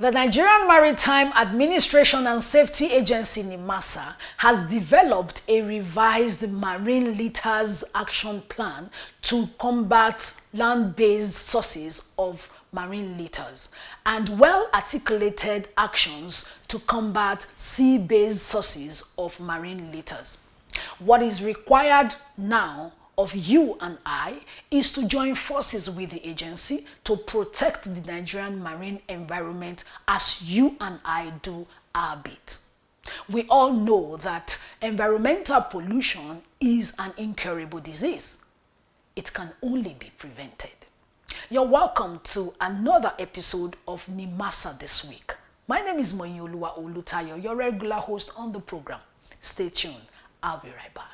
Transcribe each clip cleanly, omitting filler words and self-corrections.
The Nigerian Maritime Administration and Safety Agency Nimasa has developed a revised marine litters action plan to combat land-based sources of marine litters and well-articulated actions to combat sea-based sources of marine litters. What is required now of you and I is to join forces with the agency to protect the Nigerian marine environment as you and I do our bit. We all know that environmental pollution is an incurable disease. It can only be prevented. You're welcome to another episode of Nimasa this week. My name is Moyoluwa Olutayo, your regular host on the program. Stay tuned. I'll be right back.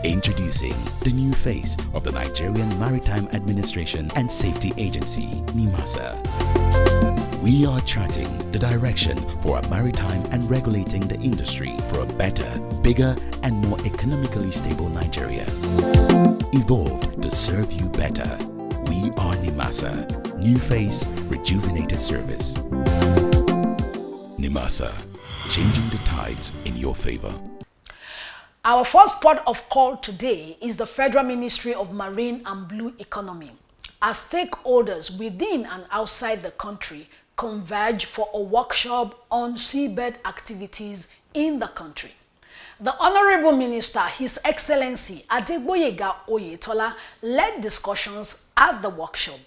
Introducing the new face of the Nigerian Maritime Administration and Safety Agency, Nimasa. We are charting the direction for our maritime and regulating the industry for a better, bigger, and more economically stable Nigeria. Evolved to serve you better. We are Nimasa. New face, rejuvenated service. Nimasa, changing the tides in your favor. Our first port of call today is the Federal Ministry of Marine and Blue Economy, as stakeholders within and outside the country converge for a workshop on seabed activities in the country. The Honorable Minister, His Excellency Adegboyega Oyetola, led discussions at the workshop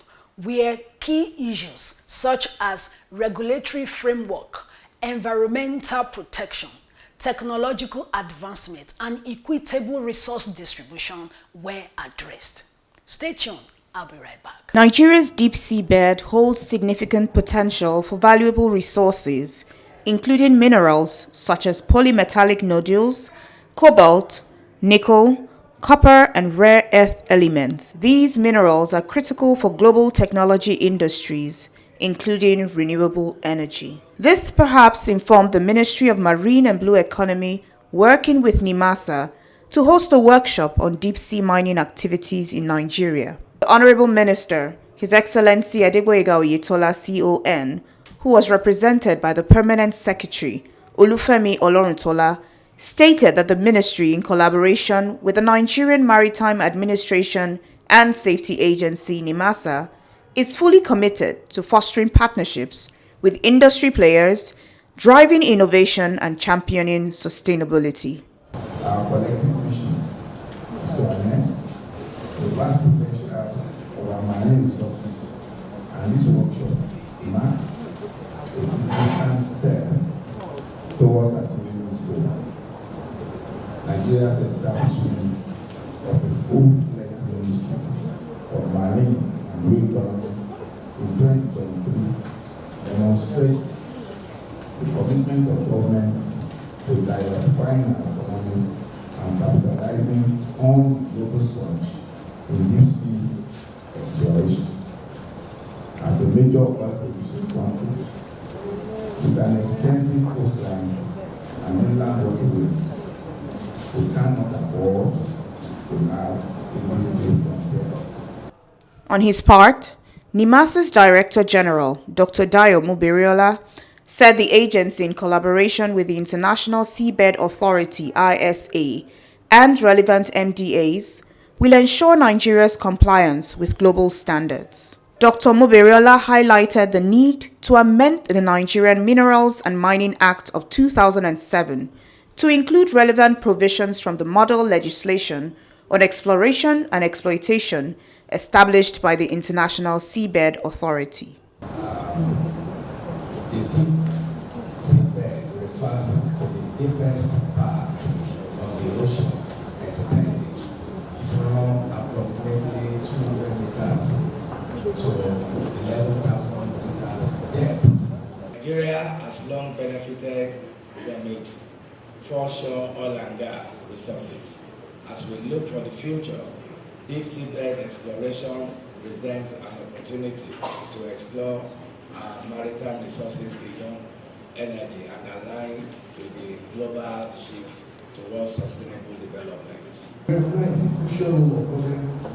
where key issues such as regulatory framework, environmental protection, technological advancement, and equitable resource distribution were addressed. Stay tuned. I'll be right back. Nigeria's deep sea bed holds significant potential for valuable resources, including minerals such as polymetallic nodules, cobalt, nickel, copper, and rare earth elements. These minerals are critical for global technology industries, including renewable energy. This perhaps informed the Ministry of Marine and Blue Economy, working with Nimasa, to host a workshop on deep-sea mining activities in Nigeria. The Honorable Minister, His Excellency Adegboyega Oyetola CON, who was represented by the Permanent Secretary, Olufemi Oloruntola, stated that the ministry, in collaboration with the Nigerian Maritime Administration and Safety Agency, Nimasa, is fully committed to fostering partnerships with industry players, driving innovation and championing sustainability. Our collective mission is to harness the vast potential of our marine resources, and this workshop marks a significant step towards achieving this goal. Nigeria's establishment of a full-fledged ministry of marine and blue economy in 2023 demonstrates the commitment of government to diversifying our economy and capitalizing on global surge in deep sea exploration. As a major oil producing country with an extensive coastline and inland waterways, we cannot afford to have a this new frontier. On his part, Nimasa's Director General, Dr. Dayo Mubiriola, said the agency, in collaboration with the International Seabed Authority (ISA) and relevant MDAs, will ensure Nigeria's compliance with global standards. Dr. Mubiriola highlighted the need to amend the Nigerian Minerals and Mining Act of 2007 to include relevant provisions from the model legislation on exploration and exploitation established by the International Seabed Authority. The deep seabed refers to the deepest part of the ocean, extending from approximately 200 meters to 11,000 meters depth. Nigeria has long benefited from its foreshore oil and gas resources. As we look for the future, Deep seabed exploration presents an opportunity to explore maritime resources beyond energy and align with the global shift towards sustainable development. We recognize the crucial role of government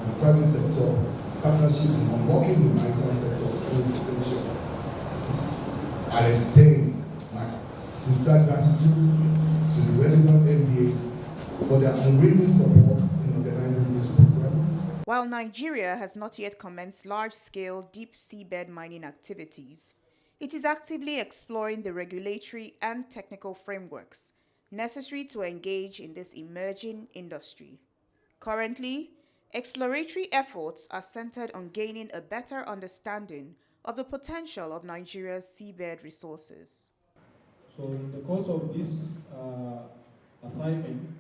and private sector partnerships in unlocking the maritime sector's full potential. I extend my sincere gratitude to the relevant MDAs for their unwavering support in organizing this program. While Nigeria has not yet commenced large-scale deep seabed mining activities, it is actively exploring the regulatory and technical frameworks necessary to engage in this emerging industry. Currently, exploratory efforts are centered on gaining a better understanding of the potential of Nigeria's seabed resources. So in the course of this assignment,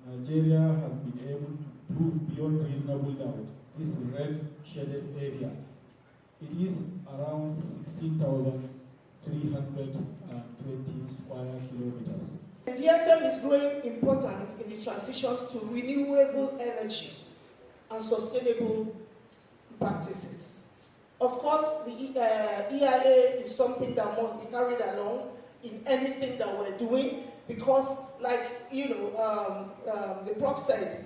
Nigeria has been able to prove beyond reasonable doubt this red shaded area. It is around 16,320 square kilometers. DSM is growing important in the transition to renewable energy and sustainable practices. Of course, the EIA is something that must be carried along in anything that we're doing because, like the Prof said,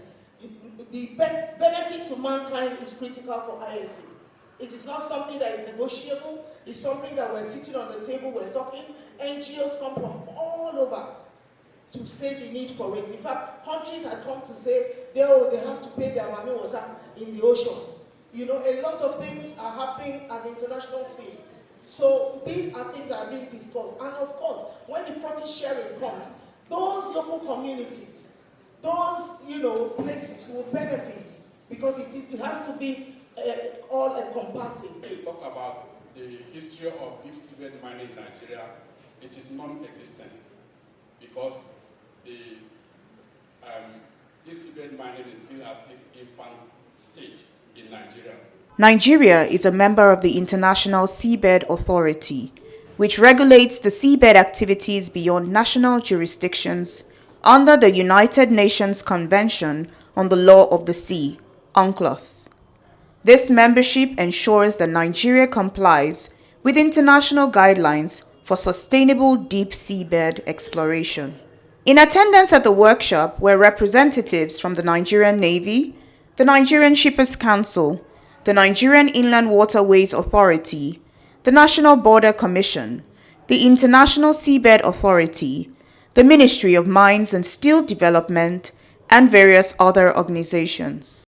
the benefit to mankind is critical for ISA. It is not something that is negotiable. It's something that we're sitting on the table, we're talking. NGOs come from all over to say the need for it. In fact, countries had come to say they have to pay their money water in the ocean. You know, a lot of things are happening at the international scene. So these are things that are being discussed. And of course, when the profit sharing comes, those local communities, those places will benefit because it has to be all encompassing. When you talk about the history of deep seabed mining in Nigeria, it is non-existent because the deep seabed mining is still at this infant stage in Nigeria. Nigeria is a member of the International Seabed Authority, which regulates the seabed activities beyond national jurisdictions under the United Nations Convention on the Law of the Sea, UNCLOS. This membership ensures that Nigeria complies with international guidelines for sustainable deep seabed exploration. In attendance at the workshop were representatives from the Nigerian Navy, the Nigerian Shippers Council, the Nigerian Inland Waterways Authority, the National Border Commission, the International Seabed Authority, the Ministry of Mines and Steel Development, and various other organizations.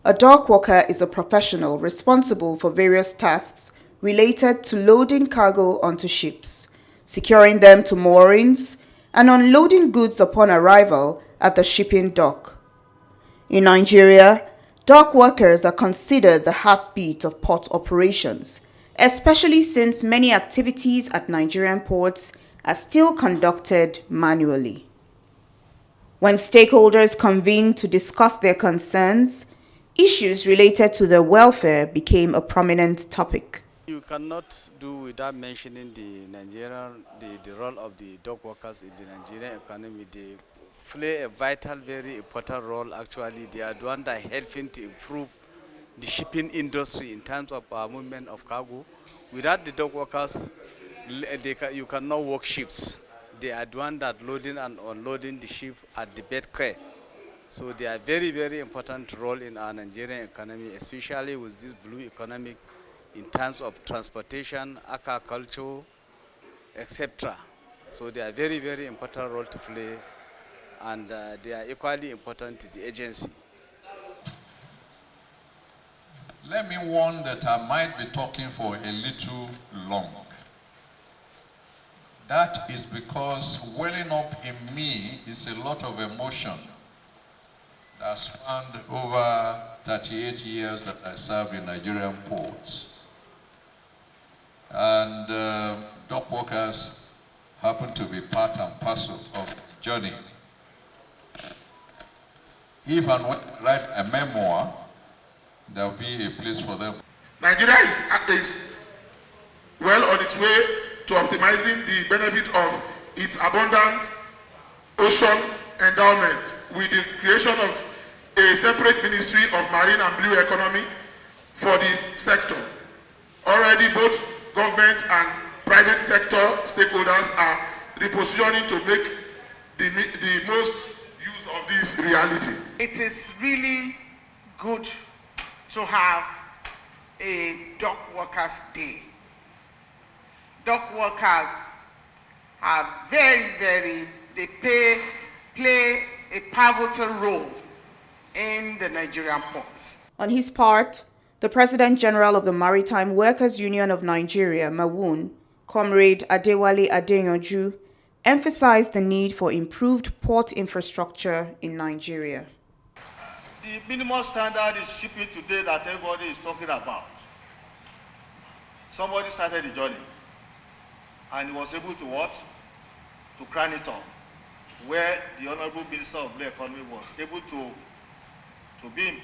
A dockworker is a professional responsible for various tasks related to loading cargo onto ships, securing them to moorings, and unloading goods upon arrival at the shipping dock. In Nigeria, dock workers are considered the heartbeat of port operations, especially since many activities at Nigerian ports are still conducted manually. When stakeholders convened to discuss their concerns, issues related to their welfare became a prominent topic. You cannot do without mentioning the role of the dock workers in the Nigerian economy. They play a vital, very important role. Actually, they are the one that helping to improve the shipping industry in terms of movement of cargo. Without the dock workers, you cannot work ships. They are the one that loading and unloading the ship at the bed quay. So they are very, very important role in our Nigerian economy, especially with this blue economic in terms of transportation, aquaculture, etc. So they are very, very important role to play, and they are equally important to the agency. Let me warn that I might be talking for a little long. That is because welling up in me is a lot of emotion that spanned over 38 years that I served in Nigerian ports. And Dockworkers happen to be part and parcel of the journey. If and when I write a memoir, there will be a place for them. Nigeria is well on its way to optimizing the benefit of its abundant ocean endowment with the creation of a separate Ministry of Marine and Blue Economy for the sector. Already both government and private sector stakeholders are repositioning to make the most use of this reality. It is really good to have a dock workers day. Dock workers are they play a pivotal role in the Nigerian ports. On his part, the President General of the Maritime Workers Union of Nigeria, MAWUN, Comrade Adewale Adeyanju, emphasized the need for improved port infrastructure in Nigeria. The minimum standard is shipping today that everybody is talking about. Somebody started the journey and he was able to what? To crown it up, where the Honorable Minister of Blue Economy was able to be in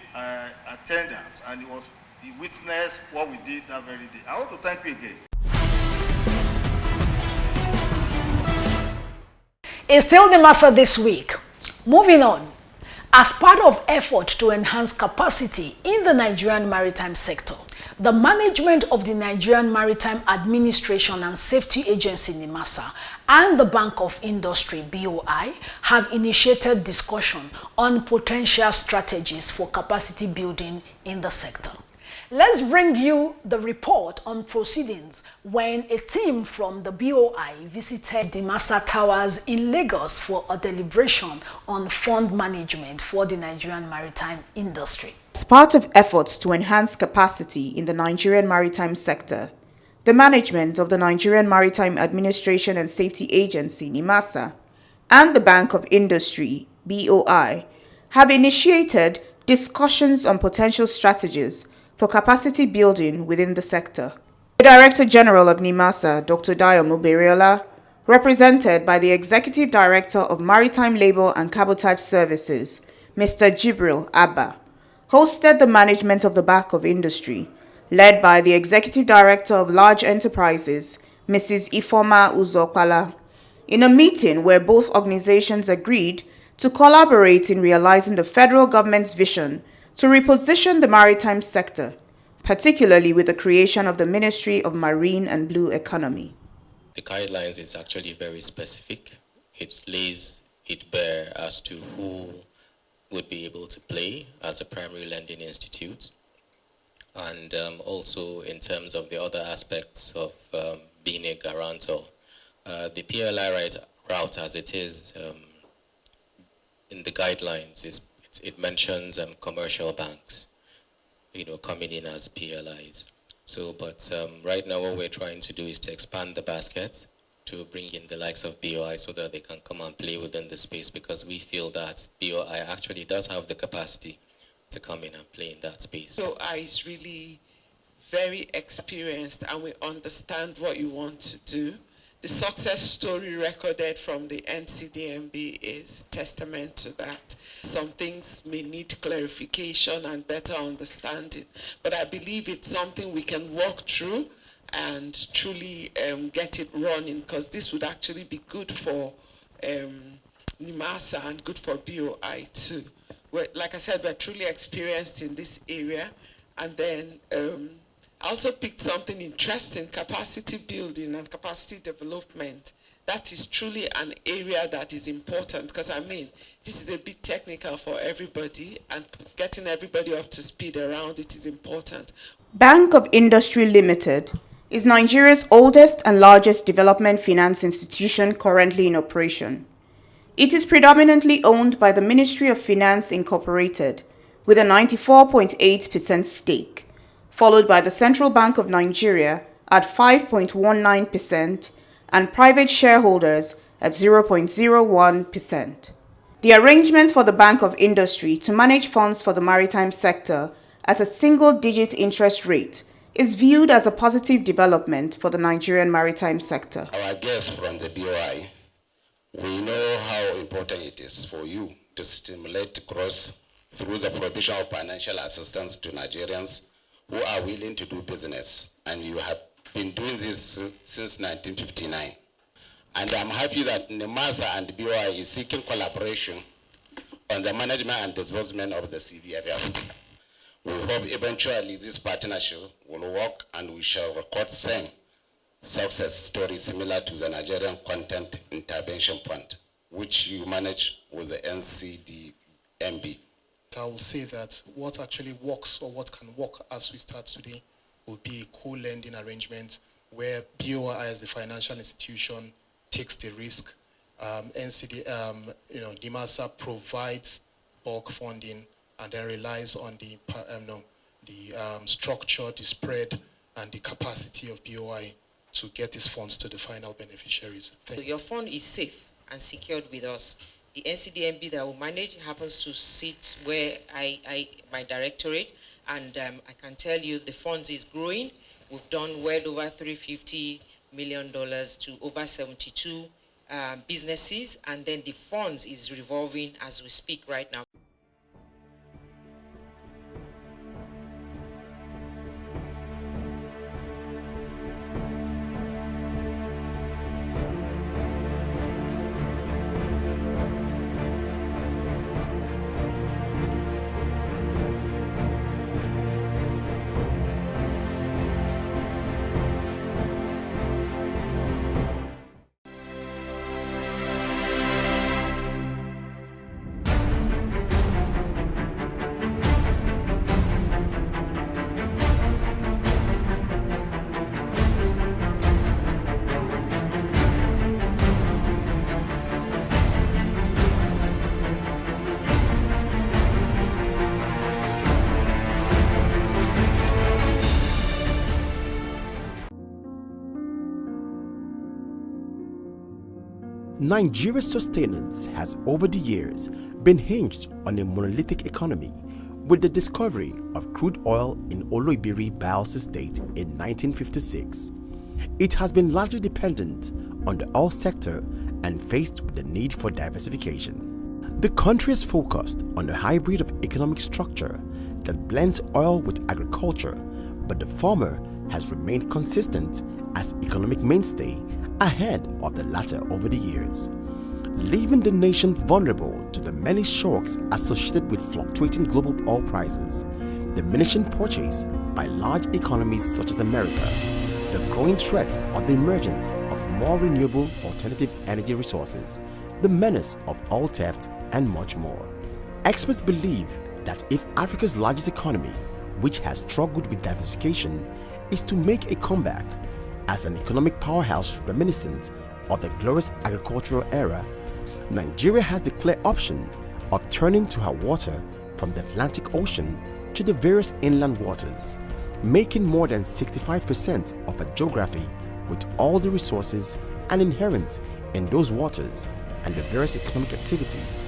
attendance, and he witnessed what we did that very day. I want to thank you again. It's still Nimasa this week. Moving on. As part of effort to enhance capacity in the Nigerian maritime sector, the management of the Nigerian Maritime Administration and Safety Agency Nimasa and the Bank of Industry BOI have initiated discussion on potential strategies for capacity building in the sector. Let's bring you the report on proceedings when a team from the BOI visited the Nimasa Towers in Lagos for a deliberation on fund management for the Nigerian maritime industry. As part of efforts to enhance capacity in the Nigerian maritime sector, the management of the Nigerian Maritime Administration and Safety Agency (NIMASA) and the Bank of Industry (BOI) have initiated discussions on potential strategies for capacity building within the sector. The Director General of NIMASA, Dr. Dayo Muberiola, represented by the Executive Director of Maritime Labour and Cabotage Services, Mr. Jibril Abba, hosted the management of the Bank of Industry, led by the Executive Director of Large Enterprises, Mrs. Ifoma Uzokpala, in a meeting where both organizations agreed to collaborate in realizing the federal government's vision to reposition the maritime sector, particularly with the creation of the Ministry of Marine and Blue Economy. The guidelines is actually very specific. It lays it bare as to who would be able to play as a primary lending institute, and also in terms of the other aspects of being a guarantor. The PLI route as it is in the guidelines it mentions commercial banks, coming in as PLIs. So, but right now what we're trying to do is to expand the basket to bring in the likes of BOI so that they can come and play within the space, because we feel that BOI actually does have the capacity to come in and play in that space. BOI is really very experienced and we understand what you want to do. The success story recorded from the NCDMB is testament to that. Some things may need clarification and better understanding, but I believe it's something we can walk through and truly get it running, because this would actually be good for NIMASA and good for BOI too. Like I said, we're truly experienced in this area. And then I also picked something interesting, capacity building and capacity development. That is truly an area that is important, because this is a bit technical for everybody, and getting everybody up to speed around it is important. Bank of Industry Limited is Nigeria's oldest and largest development finance institution currently in operation. It is predominantly owned by the Ministry of Finance Incorporated with a 94.8% stake, followed by the Central Bank of Nigeria at 5.19% and private shareholders at 0.01%. The arrangement for the Bank of Industry to manage funds for the maritime sector at a single-digit interest rate is viewed as a positive development for the Nigerian maritime sector. Our guests from the BOI, we know how important it is for you to stimulate growth through the provision of financial assistance to Nigerians who are willing to do business, and you have been doing this since 1959. And I'm happy that Nimasa and BOI is seeking collaboration on the management and disbursement of the CVFF. We hope eventually this partnership will work and we shall record same success story similar to the Nigerian Content Intervention Fund, which you manage with the NCDMB. I will say that what actually works or what can work as we start today will be a co-lending arrangement where BOI as the financial institution takes the risk. Nimasa provides bulk funding and then relies on the structure, the spread, and the capacity of BOI to get these funds to the final beneficiaries. So your fund is safe and secured with us. The NCDMB that will manage happens to sit where my directorate, and I can tell you the funds is growing. We've done well over $350 million to over 72 businesses, and then the funds is revolving as we speak right now. Nigeria's sustenance has over the years been hinged on a monolithic economy, with the discovery of crude oil in Oloibiri Bayelsa State in 1956. It has been largely dependent on the oil sector and faced with the need for diversification. The country is focused on a hybrid of economic structure that blends oil with agriculture, but the former has remained consistent as economic mainstay ahead of the latter over the years, leaving the nation vulnerable to the many shocks associated with fluctuating global oil prices, diminishing purchase by large economies such as America, the growing threat of the emergence of more renewable alternative energy resources, the menace of oil theft, and much more. Experts believe that if Africa's largest economy, which has struggled with diversification, is to make a comeback as an economic powerhouse reminiscent of the glorious agricultural era, Nigeria has the clear option of turning to her water from the Atlantic Ocean to the various inland waters, making more than 65% of her geography with all the resources and inherent in those waters and the various economic activities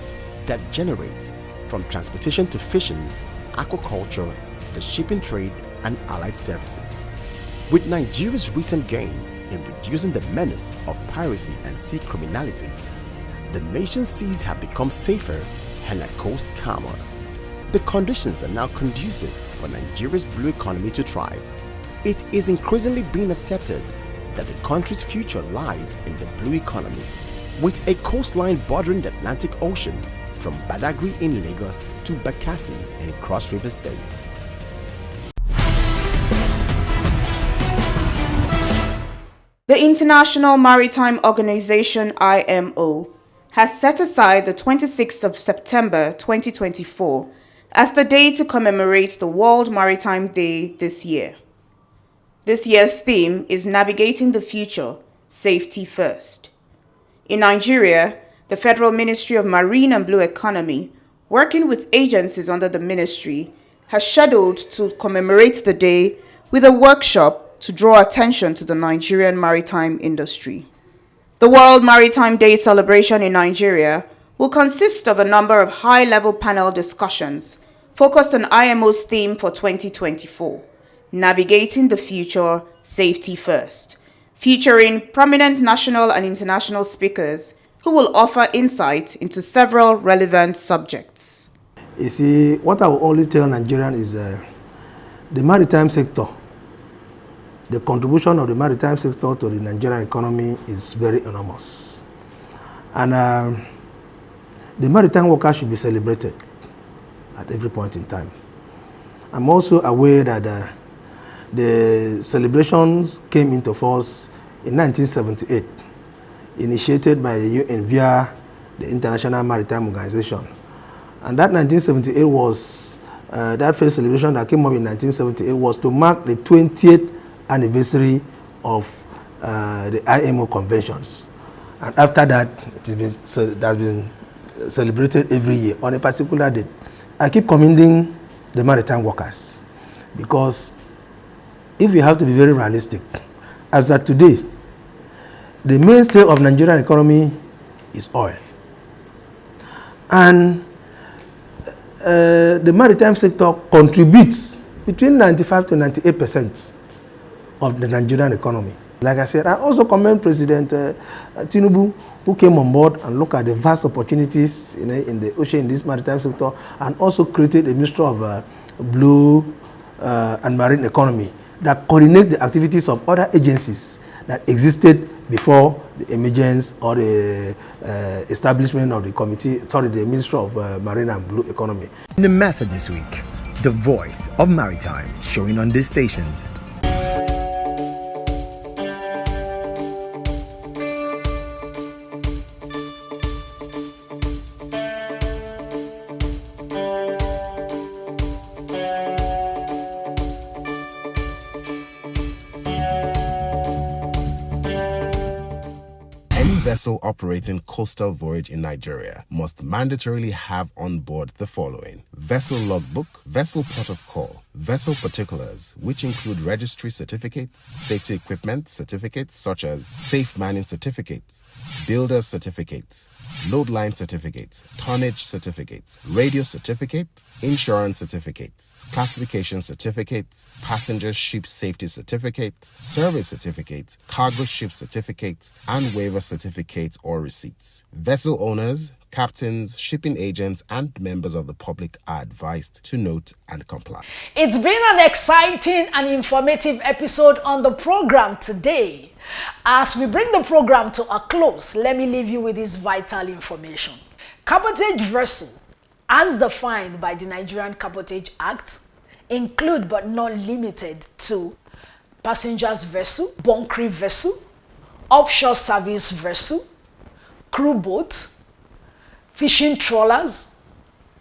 that generate from transportation to fishing, aquaculture, the shipping trade, and allied services. With Nigeria's recent gains in reducing the menace of piracy and sea criminalities, the nation's seas have become safer and her coast calmer. The conditions are now conducive for Nigeria's blue economy to thrive. It is increasingly being accepted that the country's future lies in the blue economy, with a coastline bordering the Atlantic Ocean from Badagry in Lagos to Bakassi in Cross River State. The International Maritime Organization (IMO) has set aside the 26th of September 2024 as the day to commemorate the World Maritime Day this year. This year's theme is Navigating the Future, Safety First. In Nigeria, the Federal Ministry of Marine and Blue Economy, working with agencies under the ministry, has scheduled to commemorate the day with a workshop to draw attention to the Nigerian maritime industry. The World Maritime Day celebration in Nigeria will consist of a number of high-level panel discussions focused on IMO's theme for 2024, Navigating the Future, Safety First, featuring prominent national and international speakers who will offer insight into several relevant subjects. You see, what I will always tell Nigerians is the maritime sector, the contribution of the maritime sector to the Nigerian economy is very enormous. And the maritime workers should be celebrated at every point in time. I'm also aware that the celebrations came into force in 1978, initiated by the UN via the International Maritime Organization. And that 1978 was, that first celebration that came up in 1978 was to mark the 20th anniversary of the IMO conventions. And after that, it has been celebrated every year on a particular date. I keep commending the maritime workers because if we have to be very realistic, as of today, the mainstay of Nigerian economy is oil. And the maritime sector contributes between 95 to 98% of the Nigerian economy. Like I said, I also commend President Tinubu, who came on board and looked at the vast opportunities in the ocean, in this maritime sector, and also created a Ministry of Blue and Marine Economy that coordinate the activities of other agencies that existed before the emergence or the establishment of the the Ministry of Marine and Blue Economy. Nimasa this week, the voice of maritime, showing on these stations. Vessel operating coastal voyage in Nigeria must mandatorily have on board the following: vessel logbook, vessel port of call, vessel particulars, which include registry certificates, safety equipment certificates such as safe manning certificates, builder certificates, load line certificates, tonnage certificates, radio certificate, insurance certificates, classification certificates, passenger ship safety certificate, service certificate, cargo ship certificate, and waiver certificates or receipts. Vessel owners, captains, shipping agents, and members of the public are advised to note and comply. It's been an exciting and informative episode on the program today. As we bring the program to a close, let me leave you with this vital information. Cabotage vessel, as defined by the Nigerian Cabotage Act, include but not limited to passengers vessel, bunkering vessel, offshore service vessel, crew boats, fishing trawlers,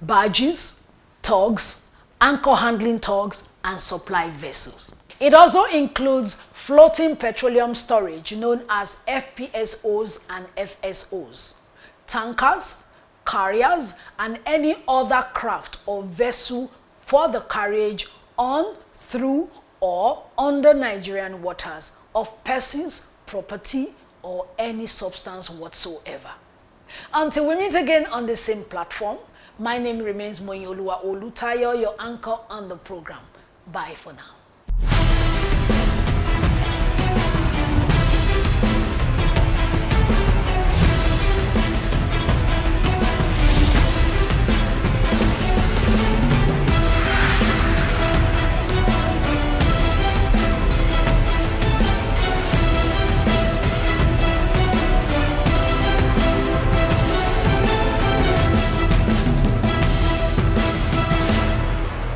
barges, tugs, anchor handling tugs, and supply vessels. It also includes floating petroleum storage known as FPSOs and FSOs, tankers, carriers, and any other craft or vessel for the carriage on, through, or under Nigerian waters of persons, property, or any substance whatsoever. Until we meet again on the same platform, my name remains Moyoluwa Olutayo, your anchor on the program. Bye for now.